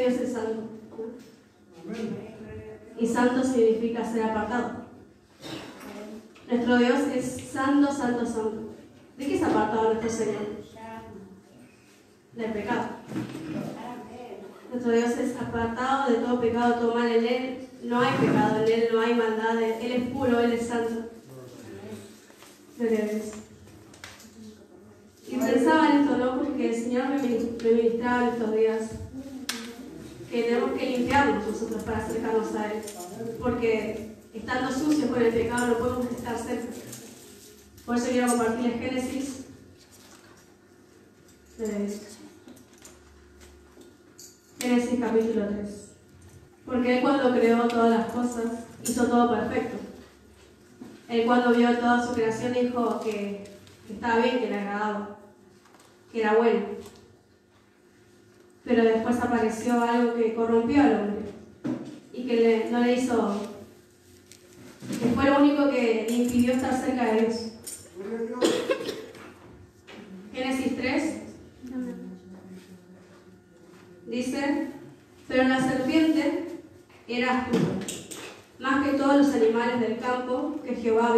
Dios es santo. Y santo significa ser apartado. Nuestro Dios es santo, santo, santo. ¿De qué es apartado nuestro Señor? Del pecado. Nuestro Dios es apartado de todo pecado, todo mal. En Él no hay pecado, en Él no hay maldad. Él es puro, Él es santo. Gloria a Dios. Y pensaba en esto, ¿no? Porque el Señor me ministraba en estos días que tenemos que limpiarnos nosotros para acercarnos a Él. Porque estando sucios con el pecado no podemos estar cerca. Por eso quiero compartirles Génesis. Génesis capítulo 3. Porque Él cuando creó todas las cosas, hizo todo perfecto. Él cuando vio toda su creación dijo que estaba bien, que le agradaba, que era bueno. Pero después apareció algo que corrompió al hombre y que no le hizo, que fue lo único que le impidió estar cerca de Dios. Génesis 3 dice: pero la serpiente era astuta, más que todos los animales del campo que Jehová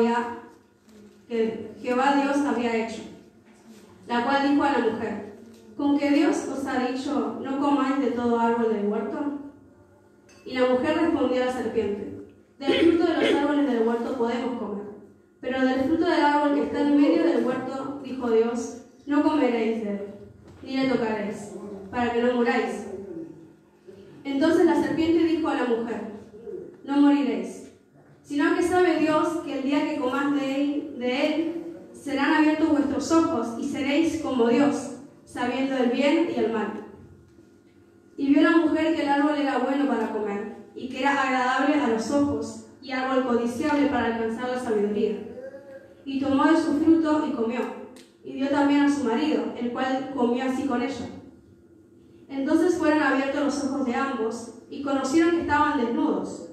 Dios había hecho, la cual dijo a la mujer: ¿con que Dios os ha dicho, no comáis de todo árbol del huerto? Y la mujer respondió a la serpiente: del fruto de los árboles del huerto podemos comer, pero del fruto del árbol que está en medio del huerto, dijo Dios, no comeréis de él, ni le tocaréis, para que no muráis. Entonces la serpiente dijo a la mujer: no moriréis, sino que sabe Dios que el día que comáis de él, serán abiertos vuestros ojos y seréis como Dios, sabiendo el bien y el mal. Y vio la mujer que el árbol era bueno para comer, y que era agradable a los ojos, y árbol codiciable para alcanzar la sabiduría. Y tomó de su fruto y comió, y dio también a su marido, el cual comió así con ella. Entonces fueron abiertos los ojos de ambos, y conocieron que estaban desnudos.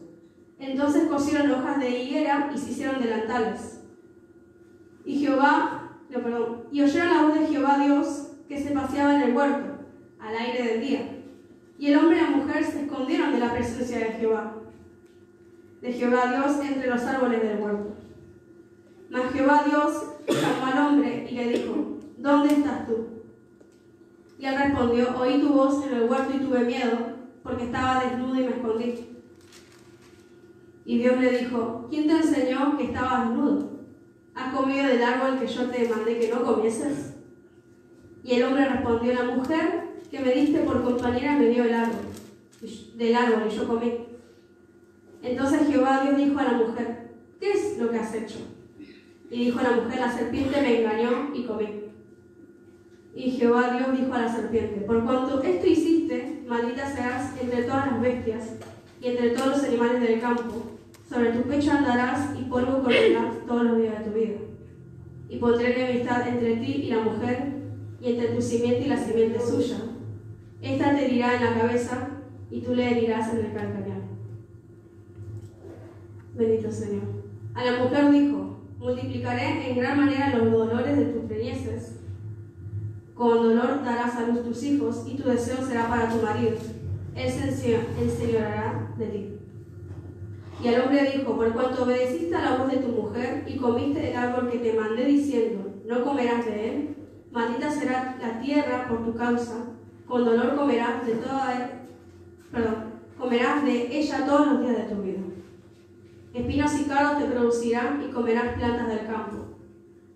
Entonces cosieron hojas de higuera y se hicieron delantales. Y oyeron la voz de Jehová Dios, que se paseaba en el huerto, al aire del día. Y el hombre y la mujer se escondieron de la presencia de Jehová Dios, entre los árboles del huerto. Mas Jehová Dios llamó al hombre y le dijo: ¿dónde estás tú? Y él respondió: oí tu voz en el huerto y tuve miedo, porque estaba desnudo y me escondí. Y Dios le dijo: ¿quién te enseñó que estabas desnudo? ¿Has comido del árbol que yo te mandé que no comieses? Y el hombre respondió: la mujer que me diste por compañera me dio del árbol y yo comí. Entonces Jehová Dios dijo a la mujer: ¿qué es lo que has hecho? Y dijo la mujer: la serpiente me engañó y comí. Y Jehová Dios dijo a la serpiente: por cuanto esto hiciste, maldita serás entre todas las bestias y entre todos los animales del campo. Sobre tu pecho andarás y polvo comerás todos los días de tu vida. Y pondré enemistad entre ti y la mujer, y entre tu simiente y la simiente suya. Esta te herirá en la cabeza, y tú le herirás en el calcañar. Bendito Señor. A la mujer dijo: multiplicaré en gran manera los dolores de tus preñeces. Con dolor darás a luz tus hijos, y tu deseo será para tu marido. Él se enseñoreará de ti. Y al hombre dijo: por cuanto obedeciste a la voz de tu mujer, y comiste del árbol que te mandé diciendo, no comerás de él, maldita será la tierra por tu causa, con dolor comerás de ella todos los días de tu vida. Espinos y cardos te producirán, y comerás plantas del campo.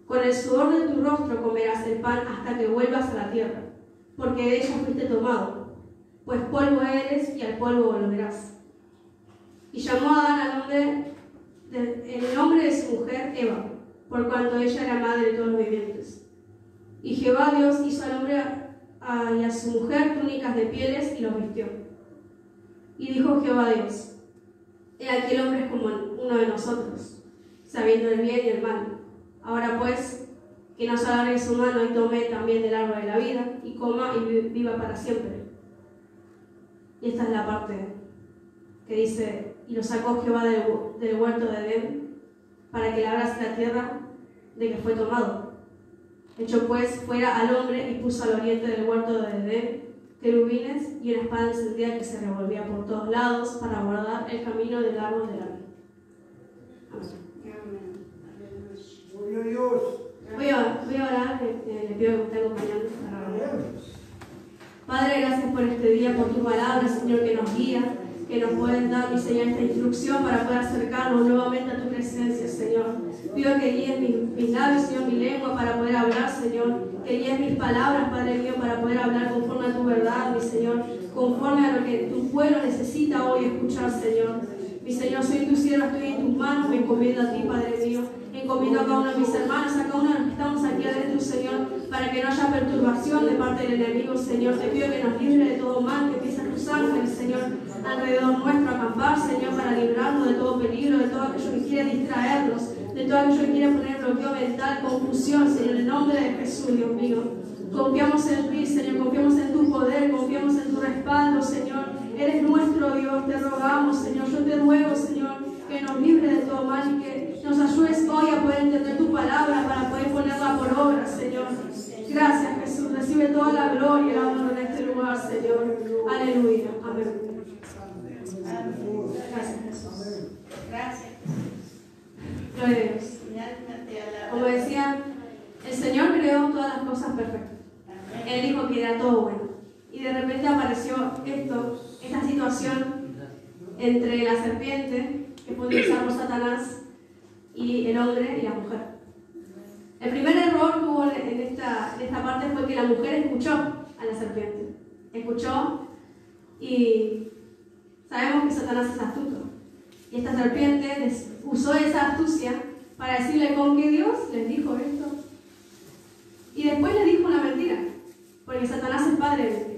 Con el sudor de tu rostro comerás el pan hasta que vuelvas a la tierra, porque de ella fuiste tomado, pues polvo eres y al polvo volverás. Y llamó a Adán al hombre el nombre de su mujer Eva, por cuanto ella era madre de todos los vivientes. Y Jehová Dios hizo al hombre y a su mujer túnicas de pieles y los vistió. Y dijo Jehová Dios: he aquí el hombre es como uno de nosotros, sabiendo el bien y el mal. Ahora pues, que nos alargue su mano y tome también del árbol de la vida, y coma y viva para siempre. Y esta es la parte que dice: y lo sacó Jehová del huerto de Edén, para que labrase la tierra de que fue tomado. Echó pues fuera al hombre y puso al oriente del huerto de Edén, querubines y una espada encendida que se revolvía por todos lados para guardar el camino del árbol de la vida. Amén. Gloria a Dios. Voy a orar, le pido que me esté acompañando para orar. Padre, gracias por este día, por tu palabra, Señor, que nos guía, que nos pueden dar, mi Señor, esta instrucción para poder acercarnos nuevamente a tu presencia, Señor. Pido que guíes mis labios, Señor, mi lengua para poder hablar, Señor. Que guíes mis palabras, Padre mío, para poder hablar conforme a tu verdad, mi Señor. Conforme a lo que tu pueblo necesita hoy escuchar, Señor. Mi Señor, soy tu sierva, estoy en tus manos, me encomiendo a ti, Padre mío. Encomiendo a cada uno de mis hermanos, a cada uno de los que estamos aquí adentro, Señor, para que no haya perturbación de parte del enemigo, Señor. Te pido que nos libre de todo mal, que empiecen tus ángeles, Señor, alrededor nuestro, a acampar, Señor, para librarnos de todo peligro, de todo aquello que quiere distraernos, de todo aquello que quiere poner bloqueo mental, confusión, Señor, en el nombre de Jesús, Dios mío. Confiamos en ti, Señor, confiamos en tu poder, confiamos en tu respaldo, Señor. Eres nuestro Dios, te rogamos, Señor. Yo te ruego, Señor, que nos libre de todo mal y que nos ayudes hoy a poder entender tu palabra para poder ponerla por obra, Señor. Gracias, Jesús. Recibe toda la gloria y la honra en este lugar, Señor. Aleluya. Amén. Gracias, Jesús. Gracias. Gloria a Dios. Como decía, el Señor creó todas las cosas perfectas. Él dijo que era todo bueno. Y de repente apareció esta situación entre la serpiente, que fue utilizada por Satanás, y el hombre y la mujer. El primer error que hubo en esta parte fue que la mujer escuchó a la serpiente. Escuchó y sabemos que Satanás es astuto. Y esta serpiente usó esa astucia para decirle con que Dios les dijo esto. Y después le dijo una mentira, porque Satanás es padre de mentira.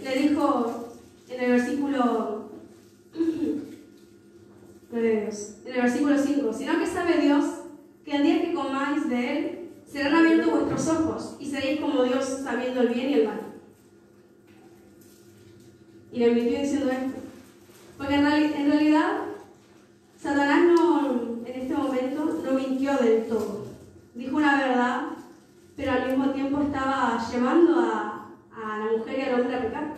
Le dijo en el versículo 5, sino que sabe Dios que el día que comáis de él serán abiertos vuestros ojos y seréis como Dios sabiendo el bien y el mal. Y le mintió diciendo esto, porque en realidad Satanás en este momento no mintió del todo. Dijo una verdad, pero al mismo tiempo estaba llevando a la mujer y al hombre a pecar.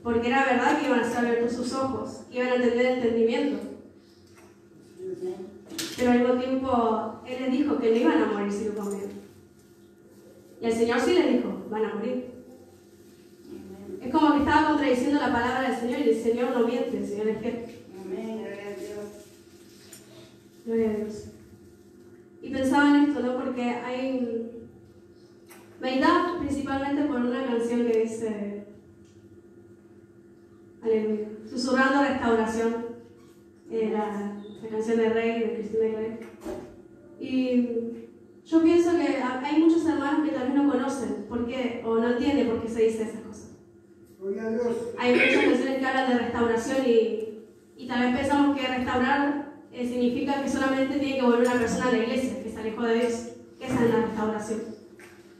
Porque era verdad que iban a ser abiertos sus ojos, que iban a tener entendimiento. Pero al mismo tiempo, Él les dijo que no iban a morir si lo comían. Y el Señor sí les dijo, van a morir. Es como que estaba contradiciendo la palabra del Señor y el Señor no miente, el Señor es fiel. Amén, gloria a Dios. Gloria a Dios. Y pensaba en esto, ¿no? Porque hay... Me da principalmente por una canción que dice... Aleluya. Susurrando restauración. La canción de Rey, de Cristina Aguilera. Y yo pienso que hay muchos hermanos que tal vez no conocen por qué, o no entienden por qué se dice esas cosas. Gloria a Dios. Hay muchas canciones que hablan de restauración y tal vez pensamos que restaurar significa que solamente tiene que volver una persona a la iglesia, que se alejó de Dios. Esa es la restauración.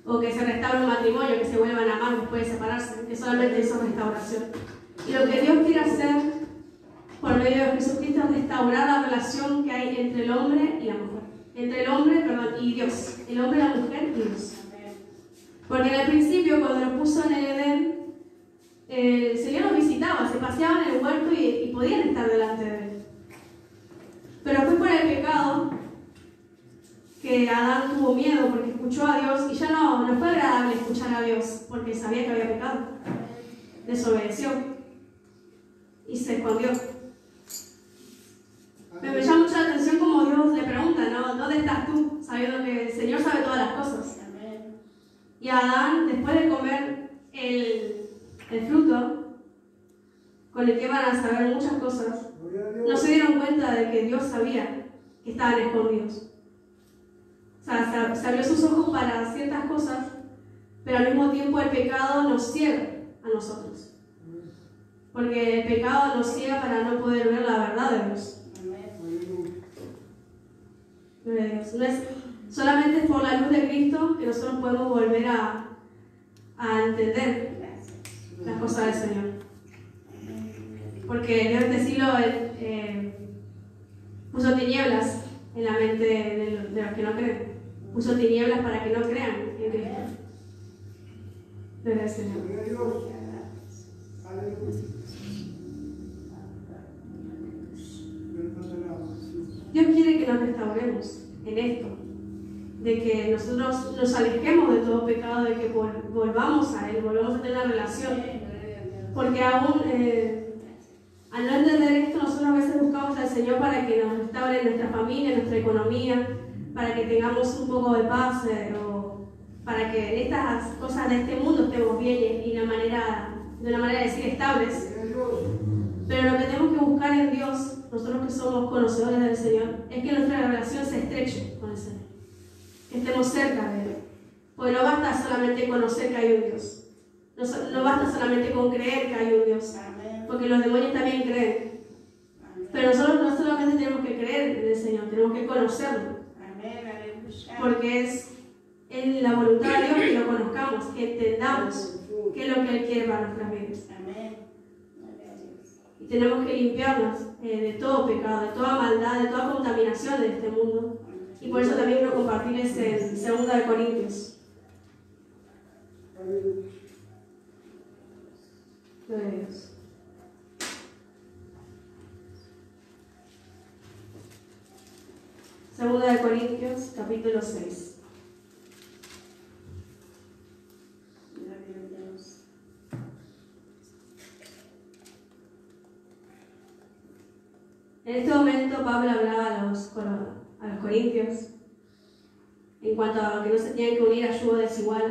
O que se restaure un matrimonio, que se vuelvan a amar después de separarse, que solamente eso es restauración. Y lo que Dios quiere hacer por medio de Jesucristo es restaurar la relación que hay entre el hombre y la mujer. Entre el hombre, y Dios. El hombre, la mujer y Dios. Porque en el principio, cuando los puso en el Edén, el Señor los visitaba, se paseaban en el huerto y podían estar delante de Él. Pero fue por el pecado que Adán tuvo miedo porque escuchó a Dios y ya no fue agradable escuchar a Dios porque sabía que había pecado. Desobedeció y se escondió. Me llama mucho la atención como Dios le pregunta, ¿no? ¿Dónde estás tú? Sabiendo que el Señor sabe todas las cosas. Y Adán, después de comer el fruto con el que iban a saber muchas cosas, no se dieron cuenta de que Dios sabía que estaban escondidos. O sea, se abrió sus ojos para ciertas cosas, pero al mismo tiempo el pecado nos ciega a nosotros. Porque el pecado nos ciega para no poder ver la verdad de Dios. No es solamente por la luz de Cristo que nosotros podemos volver a entender las cosas del Señor. Porque Dios de este siglo puso tinieblas en la mente de los que no creen. Puso tinieblas para que no crean en Cristo. Gloria al Señor. Gloria a Dios. Aleluya. Dios quiere que nos restauremos en esto, de que nosotros nos alejemos de todo pecado, de que volvamos a Él, volvamos a tener una relación. Porque aún al no entender esto, nosotros a veces buscamos al Señor para que nos restaure nuestra familia, nuestra economía, para que tengamos un poco de paz, o para que en estas cosas de este mundo estemos bien y de una manera de decir estables. Pero lo que tenemos que buscar en Dios, nosotros que somos conocedores del Señor, es que nuestra relación se estreche con el Señor, que estemos cerca de Él. Porque no basta solamente conocer que hay un Dios, no basta solamente con creer que hay un Dios, porque los demonios también creen. Pero nosotros no solamente tenemos que creer en el Señor, tenemos que conocerlo, porque es en la voluntad de Dios que lo conozcamos, que entendamos qué es lo que Él quiere para nuestras vidas. Y tenemos que limpiarnos de todo pecado, de toda maldad, de toda contaminación de este mundo. Y por eso también quiero compartirles en 2 Corintios. Gloria a Dios. Segunda de Corintios, capítulo 6. En este momento Pablo hablaba a los corintios en cuanto a que no se tenían que unir a yugo desigual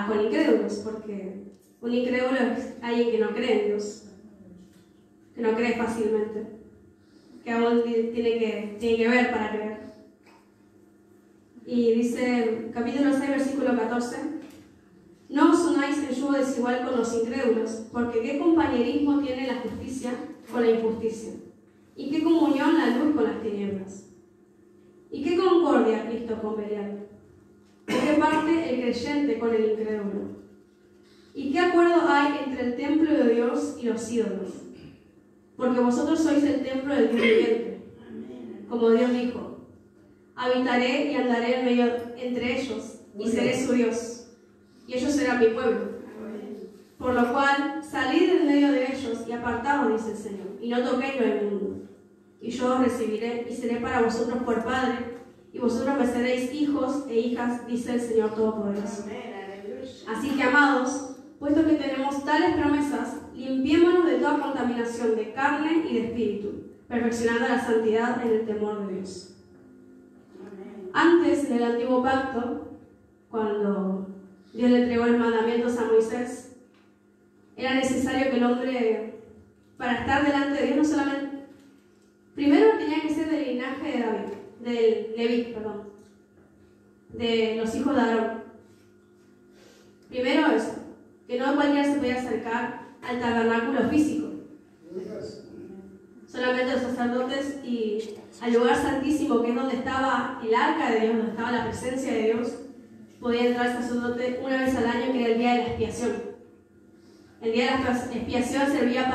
con incrédulos, porque un incrédulo es alguien que no cree en Dios, que no cree fácilmente, que aún tiene que ver para creer. Y dice, capítulo 6, versículo 14, no os unáis en yugo desigual con los incrédulos, porque ¿qué compañerismo tiene la justicia con la injusticia? ¿Y qué comunión la luz con las tinieblas? ¿Y qué concordia Cristo con Belial? ¿Por qué parte el creyente con el incrédulo? ¿Y qué acuerdo hay entre el templo de Dios y los ídolos? Porque vosotros sois el templo del Dios viviente. Como Dios dijo, habitaré y andaré en medio entre ellos, y seré su Dios, y ellos serán mi pueblo. Por lo cual, salid en medio de ellos y apartaos, dice el Señor, y no toquéis lo inmundo. Y yo os recibiré y seré para vosotros por Padre, y vosotros me seréis hijos e hijas, dice el Señor Todopoderoso. Así que, amados, puesto que tenemos tales promesas, limpiémonos de toda contaminación de carne y de espíritu, perfeccionando la santidad en el temor de Dios. Antes del antiguo pacto, cuando Dios le entregó los mandamientos a Moisés, era necesario que el hombre, para estar delante de Dios, no solamente, primero tenía que ser del linaje de Leví, de los hijos de Aarón. Primero eso, que no cualquiera se podía acercar al tabernáculo físico. Solamente los sacerdotes, y al lugar santísimo, que es donde estaba el arca de Dios, donde estaba la presencia de Dios, podía entrar el sacerdote una vez al año, que era el día de la expiación. El día de la expiación servía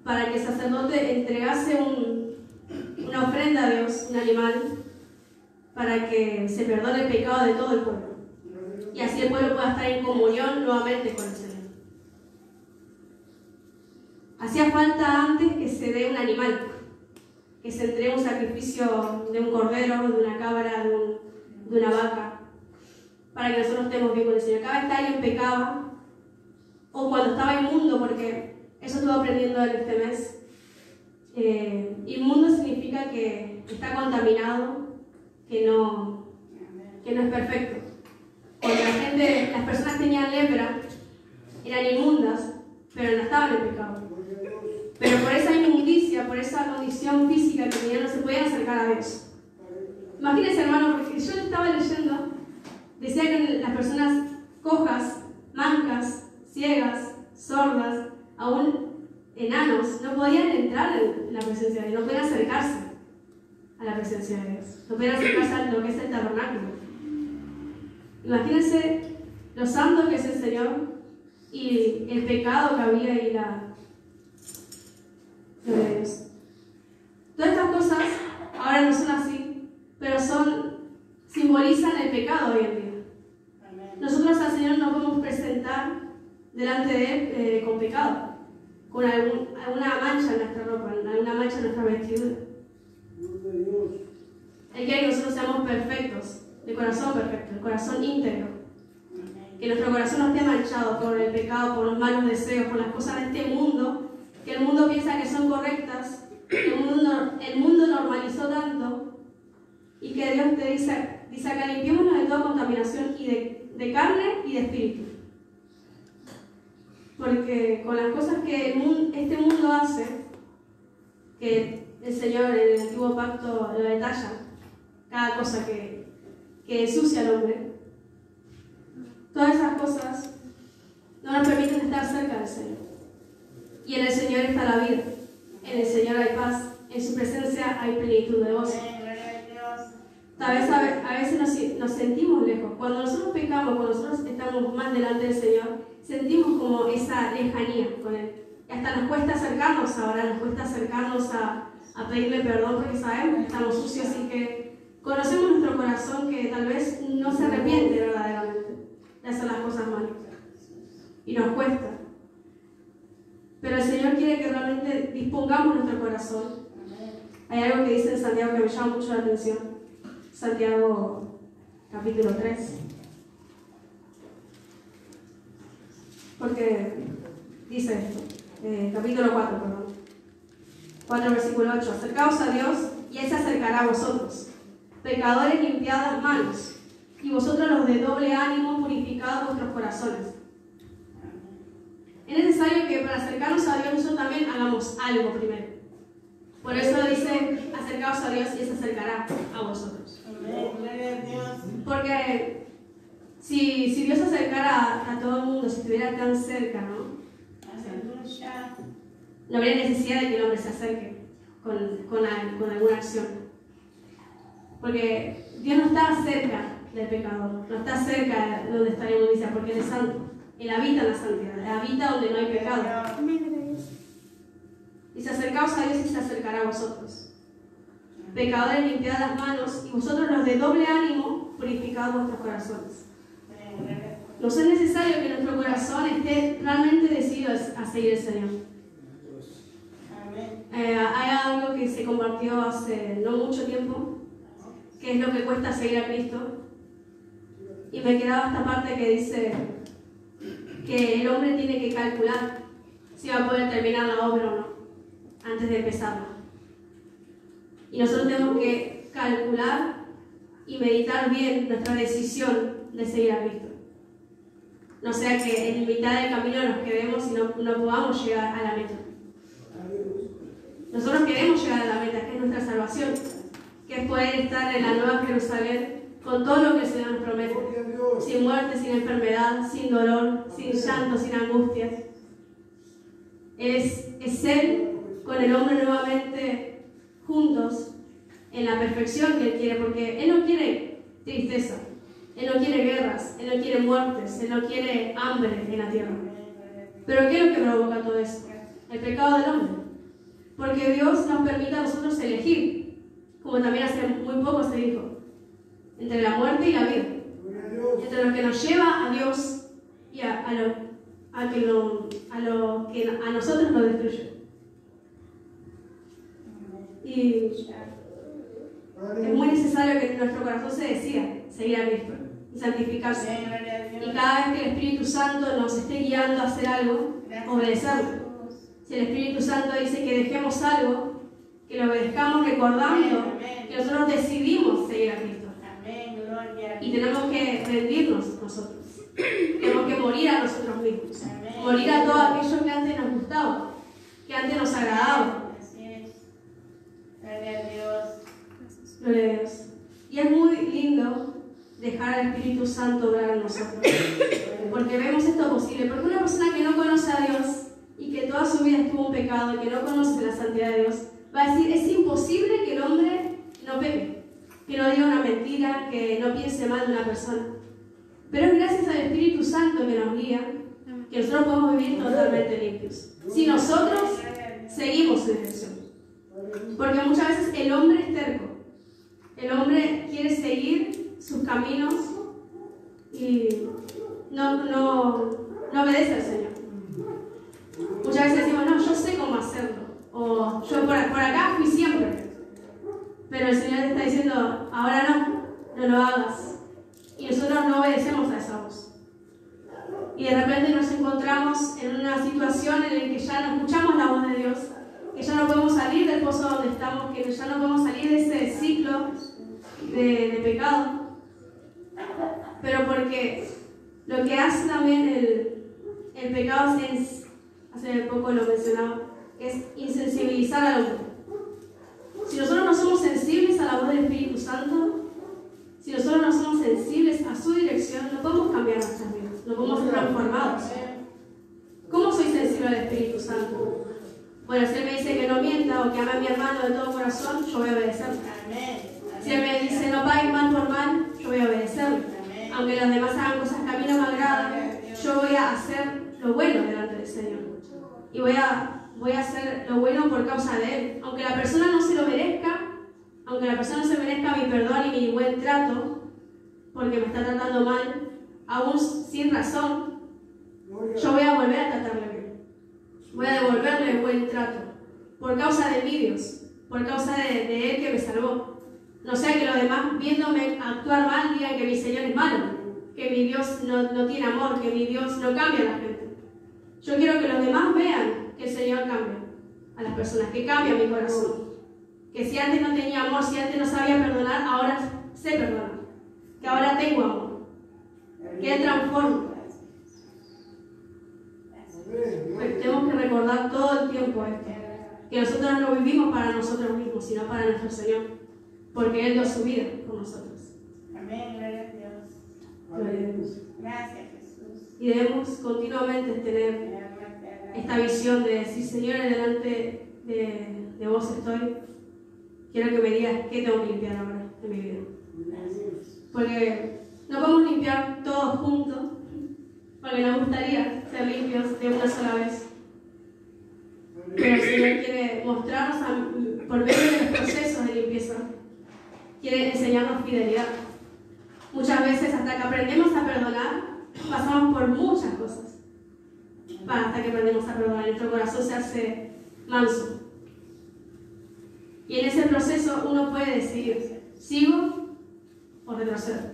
para que el sacerdote entregase una ofrenda a Dios, un animal, para que se perdone el pecado de todo el pueblo. Y así el pueblo pueda estar en comunión nuevamente con el Señor. Hacía falta antes que se dé un animal, que se entregue un sacrificio de un cordero, de una cabra, de una vaca, para que nosotros estemos bien con el Señor. Cada vez que alguien pecaba, o cuando estaba inmundo, porque eso estuve aprendiendo en este mes, inmundo significa que está contaminado, que no es perfecto. Cuando las personas tenían lepra, eran inmundas, pero no estaban en pecado. Pero por esa inmundicia, por esa condición física que tenían, no se podían acercar a Dios. Imagínense, hermano, porque yo estaba leyendo, decía que las personas cojas, mancas, ciegas, sordas, aún enanos, no podían entrar en la presencia de Dios, no podían acercarse a la presencia de Dios, no podían acercarse a lo que es el tabernáculo. Imagínense lo santo que es el Señor y el pecado que había y la gloria a Dios. Todas estas cosas ahora no son así, pero simbolizan el pecado hoy en día. Nosotros al Señor nos podemos presentar delante de Él con pecado, con alguna mancha en nuestra ropa, alguna mancha en nuestra vestidura. Él quiere que nosotros seamos perfectos, de corazón perfecto, el corazón íntegro. Que nuestro corazón no esté manchado por el pecado, por los malos deseos, por las cosas de este mundo, que el mundo piensa que son correctas, que el mundo normalizó tanto, y que Dios te dice acá, limpiémonos de toda contaminación y de carne y de espíritu. Porque con las cosas que este mundo hace, que el Señor en el antiguo pacto lo detalla, cada cosa que ensucia al hombre, todas esas cosas no nos permiten estar cerca del Señor. Y en el Señor está la vida, en el Señor hay paz, en su presencia hay plenitud de gozo. A veces nos sentimos lejos. Cuando nosotros pecamos, cuando nosotros estamos más delante del Señor, sentimos como esa lejanía con Él. Y hasta nos cuesta acercarnos ahora, nos cuesta acercarnos a pedirle perdón porque sabemos que estamos sucios y que conocemos nuestro corazón que tal vez no se arrepiente verdaderamente de hacer las cosas mal. Y nos cuesta. Pero el Señor quiere que realmente dispongamos nuestro corazón. Hay algo que dice en Santiago que me llama mucho la atención. Santiago capítulo 3. Porque dice esto, capítulo 4, perdón. 4 versículo 8. Acercaos a Dios y Él se acercará a vosotros. Pecadores, limpiad las manos, y vosotros los de doble ánimo, purificad vuestros corazones. Es necesario que para acercarnos a Dios nosotros también hagamos algo primero. Por eso dice, acercaos a Dios y Él se acercará a vosotros. Porque si Dios se acercara a todo el mundo, si estuviera tan cerca, ¿no? No habría necesidad de que el hombre se acerque con alguna acción. Porque Dios no está cerca del pecador, no está cerca de donde está la inmundicia, porque Él es santo. Él habita en la santidad, Él habita donde no hay pecado. Y se acercaos a Dios y se acercará a vosotros. Pecadores, limpiad las manos, y vosotros los de doble ánimo, purificad vuestros corazones. Nos es necesario que nuestro corazón esté realmente decidido a seguir al Señor. Hay algo que se compartió hace no mucho tiempo, que es lo que cuesta seguir a Cristo. Y me quedaba esta parte que dice que el hombre tiene que calcular si va a poder terminar la obra o no, antes de empezarla. Y nosotros tenemos que calcular y meditar bien nuestra decisión de seguir a Cristo. No sea que en mitad del camino nos quedemos y no podamos llegar a la meta. Nosotros queremos llegar a la meta, que es nuestra salvación, que es poder estar en la Nueva Jerusalén con todo lo que el Señor nos promete, sin muerte, sin enfermedad, sin dolor, sin llanto, sin angustia. Es Él con el hombre nuevamente juntos en la perfección que Él quiere, porque Él no quiere tristeza, Él no quiere guerras, Él no quiere muertes, Él no quiere hambre en la tierra. Pero ¿qué es lo que provoca todo eso? El pecado del hombre. Porque Dios nos permite a nosotros elegir, como también hace muy poco se dijo, entre la muerte y la vida, entre lo que nos lleva a Dios y a lo que a nosotros nos destruye. Y es muy necesario que nuestro corazón se decida seguir a Cristo y santificarse. Y cada vez que el Espíritu Santo nos esté guiando a hacer algo, obedecerlo. Si el Espíritu Santo dice que dejemos algo, que lo obedezcamos recordando que nosotros decidimos seguir a Cristo. Y tenemos que rendirnos nosotros. Tenemos que morir a nosotros mismos. Morir a todo aquello que antes nos gustaba, que antes nos agradaba. Gloria a Dios. Gloria a Dios. Y es muy lindo dejar al Espíritu Santo obrar en nosotros. Porque vemos esto posible. Porque una persona que no conoce a Dios y que toda su vida estuvo en pecado y que no conoce la santidad de Dios, va a decir, es imposible que el hombre no peque, que no diga una mentira, que no piense mal de una persona. Pero es gracias al Espíritu Santo que nos guía que nosotros podemos vivir totalmente limpios. Si nosotros seguimos en dirección. Porque muchas veces el hombre es terco. El hombre quiere seguir sus caminos y no obedece al Señor. Muchas veces decimos, no, yo sé cómo hacerlo, o yo por acá fui siempre, pero el Señor te está diciendo, ahora no lo hagas, y nosotros no obedecemos a esa voz. Y de repente nos encontramos en una situación en la que ya no escuchamos la voz de Dios, que ya no podemos salir del pozo donde estamos, que ya no podemos salir de ese ciclo de pecado. Pero porque lo que hace también el pecado es, hace poco lo mencionaba, es insensibilizar al hombre. Si nosotros no somos sensibles a la voz del Espíritu Santo, si nosotros no somos sensibles a su dirección, no podemos cambiar nuestras vidas, no podemos ser transformados. ¿Cómo soy sensible al Espíritu Santo? Bueno, si Él me dice que no mienta o que ame a mi hermano de todo corazón, yo voy a obedecerle. Si Él me dice no pagues mal por mal, yo voy a obedecerle. Aunque los demás hagan cosas que a mí no me agradan, yo voy a hacer lo bueno delante del Señor. Y voy a hacer lo bueno por causa de Él. Aunque la persona no se lo merezca, aunque la persona no se merezca mi perdón y mi buen trato, porque me está tratando mal, aún sin razón, yo voy a volver a tratarle bien. Voy a devolverle el buen trato, por causa de mi Dios, por causa de Él que me salvó. No sea que los demás, viéndome actuar mal, digan que mi Señor es malo, que mi Dios no tiene amor, que mi Dios no cambia a la gente. Yo quiero que los demás vean que el Señor cambia a las personas, que cambia mi corazón. Que si antes no tenía amor, si antes no sabía perdonar, ahora sé perdonar. Que ahora tengo amor. Que Él transforma. Pues tenemos que recordar todo el tiempo esto. Que nosotros no vivimos para nosotros mismos, sino para nuestro Señor. Porque Él dio su vida por nosotros. Amén, gloria a Dios. Gloria a Dios. Gracias, Jesús. Y debemos continuamente tener esta visión de decir, Señor, delante de vos estoy. Quiero que me digas qué tengo que limpiar ahora en mi vida. Porque no podemos limpiar todos juntos, porque nos gustaría ser limpios de una sola vez. Pero el Señor quiere mostrarnos por medio de los procesos de limpieza, quiere enseñarnos fidelidad. Muchas veces hasta que aprendemos a perdonar, pasamos por muchas cosas. Hasta que aprendemos a perdonar, nuestro corazón se hace manso. Y en ese proceso uno puede decidir, ¿sigo o retrocedo?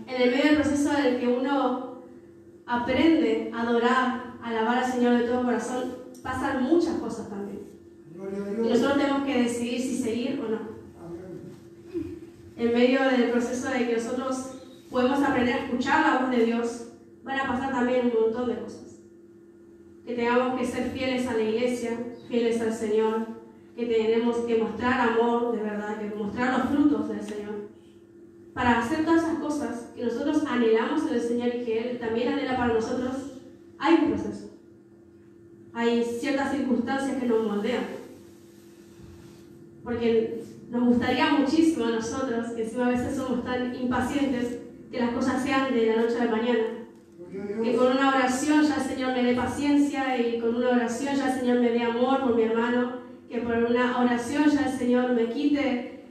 En el medio del proceso en el que uno aprende a adorar, a alabar al Señor de todo corazón, pasan muchas cosas también. Y nosotros tenemos que decidir si seguir o no. En medio del proceso de que nosotros podemos aprender a escuchar la voz de Dios, van a pasar también un montón de cosas. Que tengamos que ser fieles a la iglesia, fieles al Señor, que tenemos que mostrar amor de verdad, que mostrar los frutos del Señor. Para hacer todas esas cosas que nosotros anhelamos en el Señor y que Él también anhela para nosotros, hay un proceso. Hay ciertas circunstancias que nos moldean. Porque nos gustaría muchísimo a nosotros, que encima a veces somos tan impacientes, que las cosas sean de la noche a la mañana. Que con una oración ya el Señor me dé paciencia y con una oración ya el Señor me dé amor por mi hermano. Que por una oración ya el Señor me quite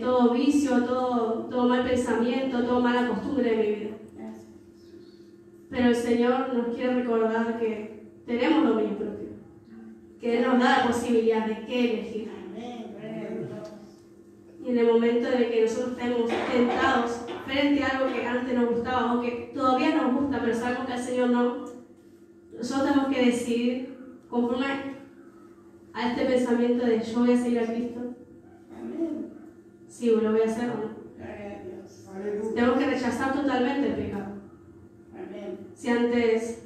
todo vicio, todo mal pensamiento, toda mala costumbre de mi vida. Pero el Señor nos quiere recordar que tenemos dominio propio, que Él nos da la posibilidad de qué elegir. Y en el momento de que nosotros estemos tentados frente a algo que antes nos gustaba o que todavía nos gusta, pero sabemos que al Señor no, nosotros tenemos que decidir conforme a este pensamiento de yo voy a seguir a Cristo. Amén. Sí, lo voy a hacer o no. Gloria a Dios. Tenemos que rechazar totalmente el pecado. Amén. Si antes,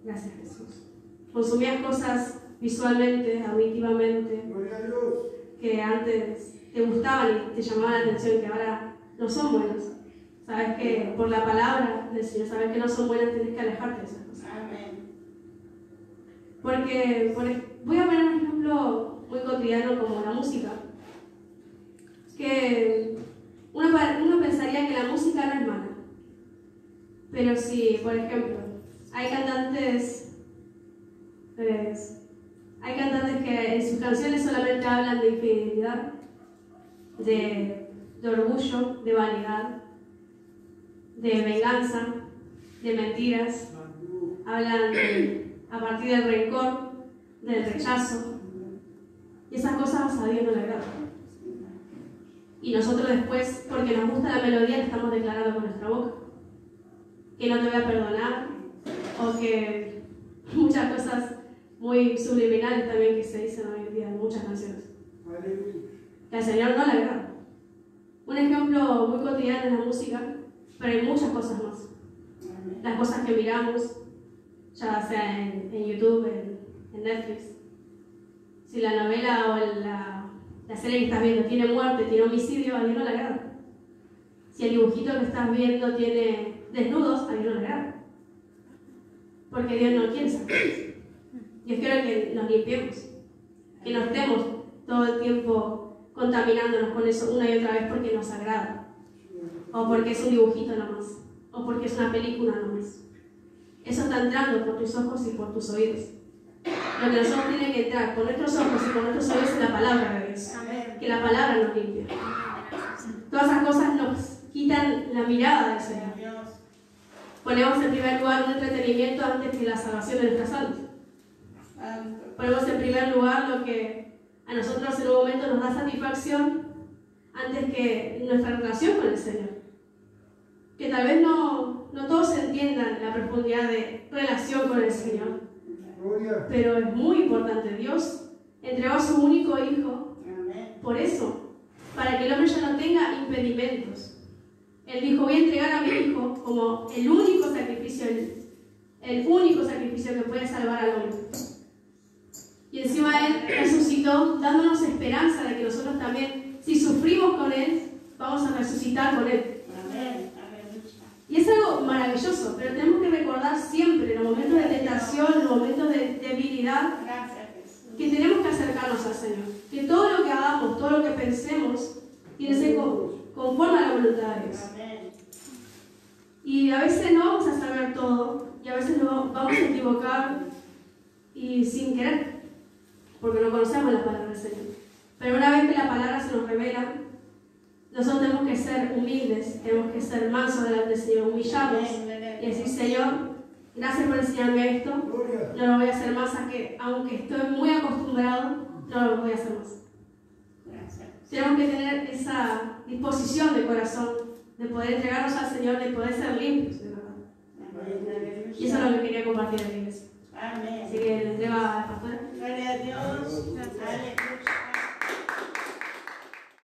gracias Jesús, consumías cosas visualmente, auditivamente, que antes te gustaban y te llamaban la atención, que ahora no son buenas. Sabes que por la palabra del Señor, sabes que no son buenas, tienes que alejarte de esas cosas. Amén. Porque voy a poner un ejemplo muy cotidiano como la música. Que uno pensaría que la música no es mala. Pero si, por ejemplo, hay cantantes que en sus canciones solamente hablan de infidelidad, de orgullo, de vanidad, de venganza, de mentiras, hablan a partir del rencor, del rechazo. Y esas cosas a Dios no le agradan. Y nosotros después, porque nos gusta la melodía, le estamos declarando con nuestra boca que no te voy a perdonar, o que muchas cosas muy subliminales también que se dicen hoy en día en muchas canciones. Que al Señor no le agrada. Un ejemplo muy cotidiano es la música, pero hay muchas cosas más. Las cosas que miramos, ya sea en YouTube, en Netflix. Si la novela o la serie que estás viendo tiene muerte, tiene homicidio, a Dios no le agrada. Si el dibujito que estás viendo tiene desnudos, a Dios no le agrada. Porque Dios no quiere esas cosas. Dios quiere que nos limpiemos, que no estemos todo el tiempo contaminándonos con eso una y otra vez porque nos agrada, o porque es un dibujito nomás, o porque es una película nomás. Eso está entrando por tus ojos y por tus oídos. Lo que nosotros tiene que entrar por nuestros ojos y por nuestros oídos es la palabra de Dios. Que la palabra nos limpia. Todas esas cosas nos quitan la mirada del Señor. Ponemos en primer lugar un entretenimiento antes que la salvación de nuestras almas. Ponemos en primer lugar lo que a nosotros en un momento nos da satisfacción antes que nuestra relación con el Señor. Que tal vez no todos entiendan la profundidad de relación con el Señor, pero es muy importante. Dios entregó a su único Hijo por eso, para que el hombre ya no tenga impedimentos. Él dijo: voy a entregar a mi Hijo como el único sacrificio que puede salvar al hombre. Y encima Él resucitó, dándonos esperanza de que nosotros también, si sufrimos con Él, vamos a resucitar con Él. Y es algo maravilloso, pero tenemos que recordar siempre, en los momentos de tentación, en los momentos de debilidad, que tenemos que acercarnos al Señor. Que todo lo que hagamos, todo lo que pensemos, tiene que ser conforme a la voluntad de Dios. Y a veces no vamos a saber todo, y a veces nos vamos a equivocar y sin querer, porque no conocemos la palabra del Señor. Pero una vez que la palabra se nos revela, nosotros tenemos que ser humildes, tenemos que ser mansos delante del Señor, humillarnos y decir: Señor, gracias por enseñarme esto, no lo voy a hacer más, aunque estoy muy acostumbrado, no lo voy a hacer más. Tenemos que tener esa disposición de corazón, de poder entregarnos al Señor, de poder ser limpios, de verdad. Y eso es lo que quería compartir en la iglesia. Así que le entrego a la pastora. Gloria a Dios.